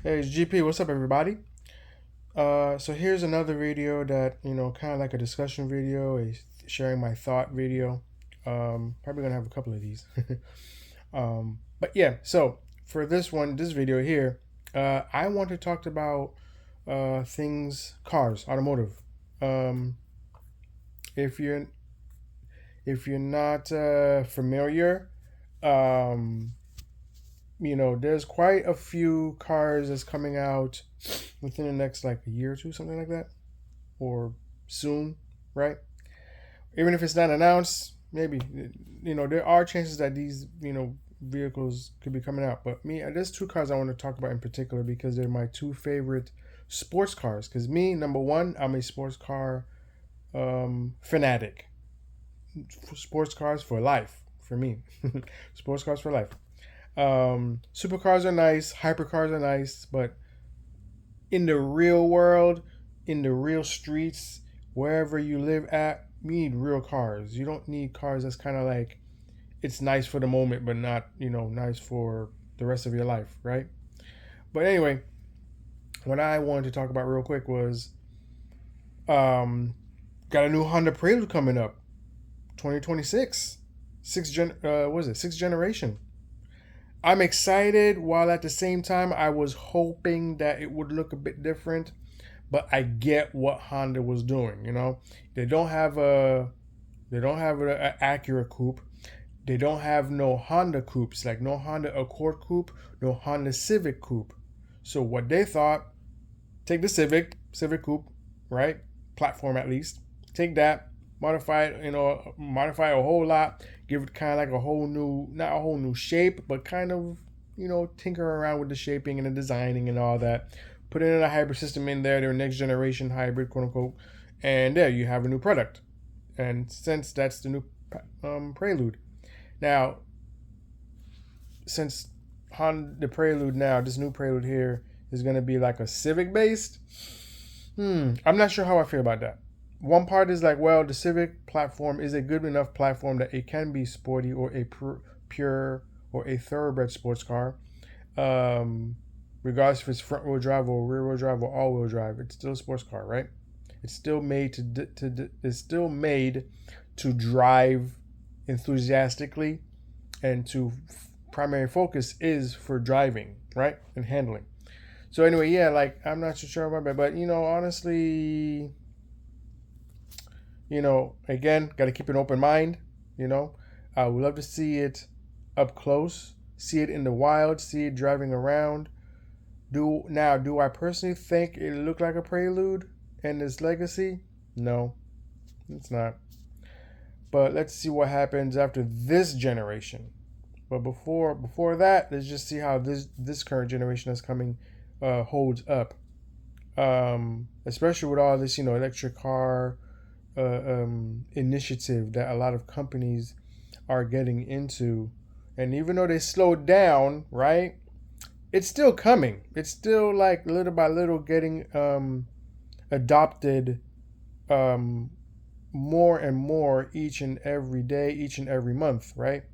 Hey, it's GP. What's up, everybody? So here's another video that kind of like a discussion video, a sharing my thought video. Probably gonna have a couple of these. But yeah. So for this video here, I want to talk about things, cars, automotive. Um, if you're if you're not familiar, um, there's quite a few cars that's coming out within the next like a year or two, something like that, or soon, right? Even if it's not announced, maybe there are chances that these vehicles could be coming out. But there's two cars I want to talk about in particular because they're my two favorite sports cars. Because me, number one, I'm a sports car fanatic. Sports cars for life for me. Sports cars for life. Supercars are nice, hypercars are nice, but in the real world, in the real streets, wherever you live at, you need real cars. You don't need cars that's kind of like it's nice for the moment, but not nice for the rest of your life, right? But anyway, what I wanted to talk about real quick was got a new Honda Prelude coming up, 2026, sixth generation. I'm excited while at the same time I was hoping that it would look a bit different, but I get what Honda was doing. They don't have an Acura coupe. They don't have no Honda coupes, like no Honda Accord coupe, no Honda Civic coupe. So what they thought, take the Civic coupe, right? Platform at least. Take that, modify it, modify a whole lot, give it kind of like a whole new, not a whole new shape, but kind of, tinker around with the shaping and the designing and all that. Put in a hybrid system in there, their next generation hybrid, quote unquote, and there you have a new product. And since that's the new Prelude, now since the Prelude now, this new Prelude here is going to be like a Civic based. I'm not sure how I feel about that. One part is like, well, the Civic platform is a good enough platform that it can be sporty or a pure or a thoroughbred sports car. Regardless if it's front wheel drive or rear wheel drive or all wheel drive, it's still a sports car, right? It's still made to drive enthusiastically, and to primary focus is for driving, right, and handling. So anyway, yeah, like I'm not so sure about that, but honestly, again, got to keep an open mind. I would love to see it up close, see it in the wild, see it driving around. Do I personally think it looked like a Prelude and its legacy? No, it's not. But let's see what happens after this generation. But before that, let's just see how this current generation that's coming holds up. Especially with all this, electric car initiative that a lot of companies are getting into. And even though they slowed down, right, it's still coming. It's still like little by little getting adopted more and more each and every day, each and every month, right?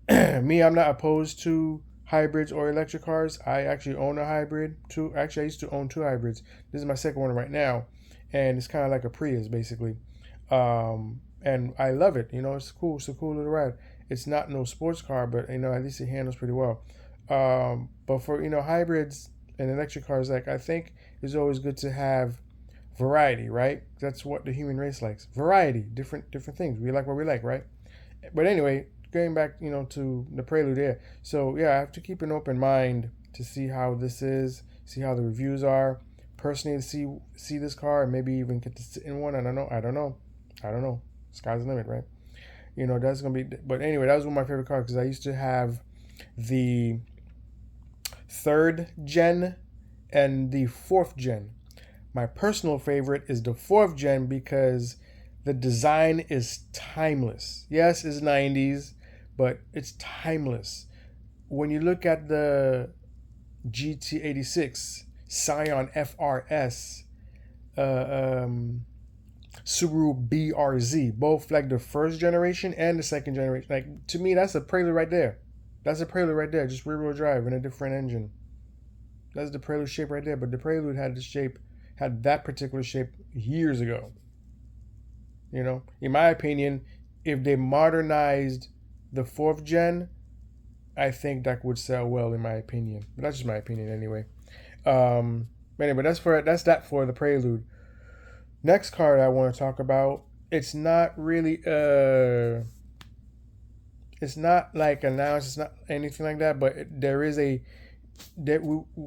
Me, I'm not opposed to hybrids or electric cars. I actually own a hybrid too. Actually, I used to own two hybrids. This is my second one right now, and it's kind of like a Prius basically. And I love it. It's cool. It's a cool little ride. It's not no sports car, but at least it handles pretty well. But for hybrids and electric cars, like I think it's always good to have variety, right? That's what the human race likes. Variety, different things. We like what we like, right? But anyway, going back, to the Prelude here. So yeah, I have to keep an open mind to see how this is, see how the reviews are. Personally, see this car and maybe even get to sit in one. I don't know. Sky's the limit, right? That's gonna be. But anyway, that was one of my favorite cars because I used to have the third gen and the fourth gen. My personal favorite is the fourth gen because the design is timeless. Yes, it's 90s, but it's timeless. When you look at the GT86, Scion FRS, Subaru BRZ, both like the first generation and the second generation. Like to me, that's a Prelude right there. That's a Prelude right there, just rear wheel drive and a different engine. That's the Prelude shape right there. But the Prelude had that particular shape years ago. In my opinion, if they modernized the fourth gen, I think that would sell well, in my opinion. But that's just my opinion anyway. Anyway, that's that for the Prelude. Next card I want to talk about. It's not really it's not like announced. It's not anything like that. But there is a that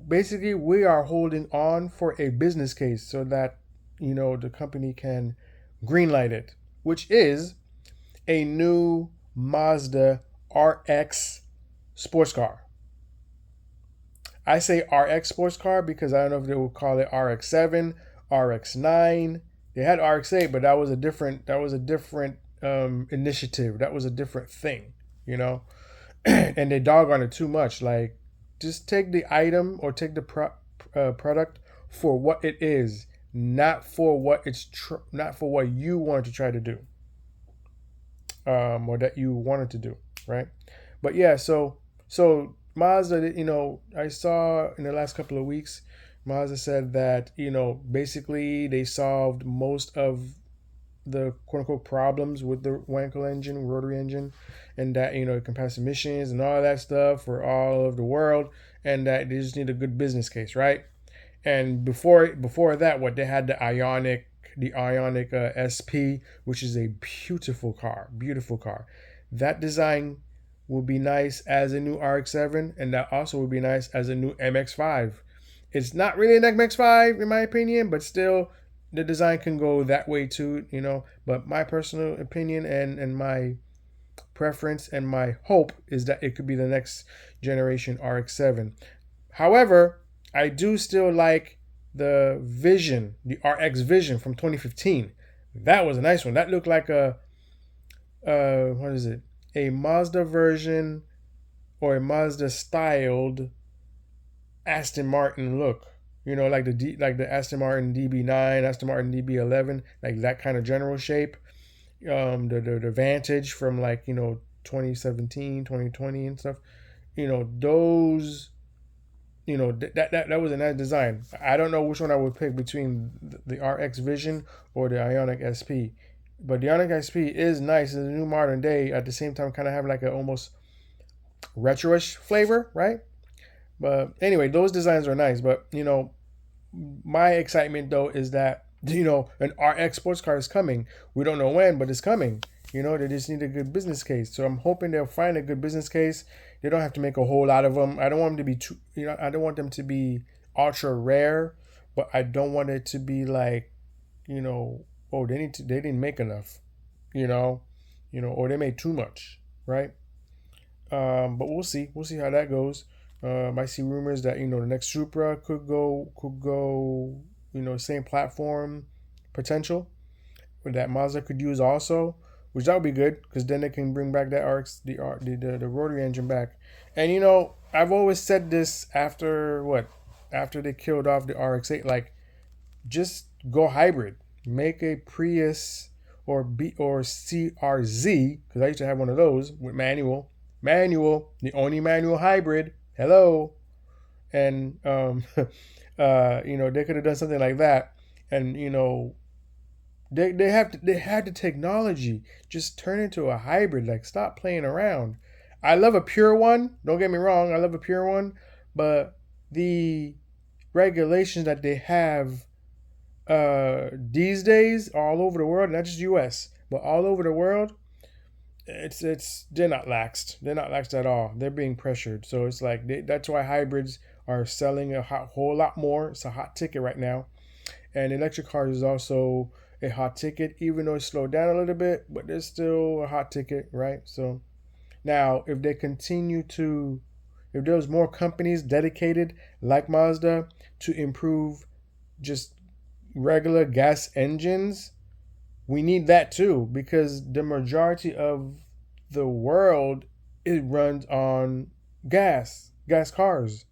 basically we are holding on for a business case so that the company can greenlight it, which is a new Mazda RX sports car. I say RX sports car because I don't know if they would call it RX-7, RX-9. They had RX-8, but that was a different initiative. That was a different thing, and they dog on it too much. Like, just take the item or take the product for what it is, not for what not for what you want to try to do, or that you wanted to do, right? But yeah, so Mazda, I saw in the last couple of weeks, Mazda said that basically they solved most of the quote unquote problems with the Wankel engine, rotary engine, and that it can pass emissions and all that stuff for all of the world, and that they just need a good business case, right? And before that, what they had the Ioniq SP, which is a beautiful car. That design will be nice as a new RX-7, and that also would be nice as a new MX-5. It's not really an MX-5 in my opinion, but still, the design can go that way too, But my personal opinion and my preference and my hope is that it could be the next generation RX-7. However, I do still like the Vision, the RX Vision from 2015. That was a nice one. That looked like a what is it? A Mazda version or a Mazda styled Aston Martin look. Like the Aston Martin DB9, Aston Martin DB11, like that kind of general shape. The Vantage from 2017, 2020 and stuff. Those. That was a nice design. I don't know which one I would pick between the RX Vision or the Ioniq SP. But the Ioniq SP is nice. It's a new modern day. At the same time, kind of have like a almost retro-ish flavor, right? But anyway, those designs are nice. But my excitement though is that an RX sports car is coming. We don't know when, but it's coming. They just need a good business case. So I'm hoping they'll find a good business case. They don't have to make a whole lot of them. I don't want them to be too, I don't want them to be ultra rare, but I don't want it to be like, oh, they didn't make enough, or they made too much, right? But we'll see. We'll see how that goes. I see rumors that the next Supra could go, same platform potential that Mazda could use also, which that would be good because then they can bring back that RX the rotary engine back. And I've always said this after they killed off the RX-8, like, just go hybrid, make a Prius or CRZ, because I used to have one of those with manual, the only manual hybrid. Hello. And they could have done something like that, and they had the technology. Just turn into a hybrid. Like, stop playing around. I love a pure one. Don't get me wrong. I love a pure one, but the regulations that they have these days all over the world, not just U.S. but all over the world, they're not laxed. They're not laxed at all. They're being pressured. So it's like that's why hybrids are selling a whole lot more. It's a hot ticket right now, and electric cars is also a hot ticket, even though it's slowed down a little bit, but there's still a hot ticket, right? So now, if there's more companies dedicated like Mazda to improve just regular gas engines, we need that too, because the majority of the world, it runs on gas cars.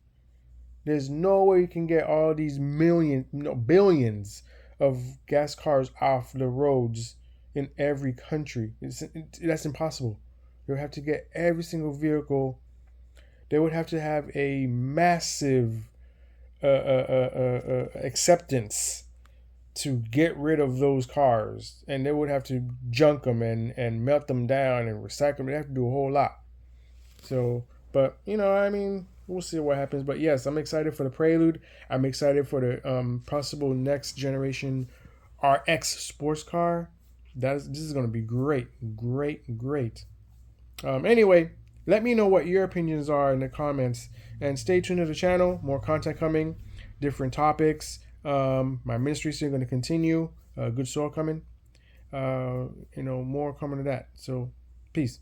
There's no way you can get all these billions of gas cars off the roads in every country. That's impossible. They would have to get every single vehicle. They would have to have a massive acceptance to get rid of those cars, and they would have to junk them and melt them down and recycle them. They have to do a whole lot. So, but I mean, we'll see what happens. But yes, I'm excited for the Prelude. I'm excited for the possible next generation RX sports car. This is going to be great, great, great. Anyway, let me know what your opinions are in the comments, and stay tuned to the channel. More content coming, different topics. My ministry is still going to continue. Good soul coming. More coming to that. So, peace.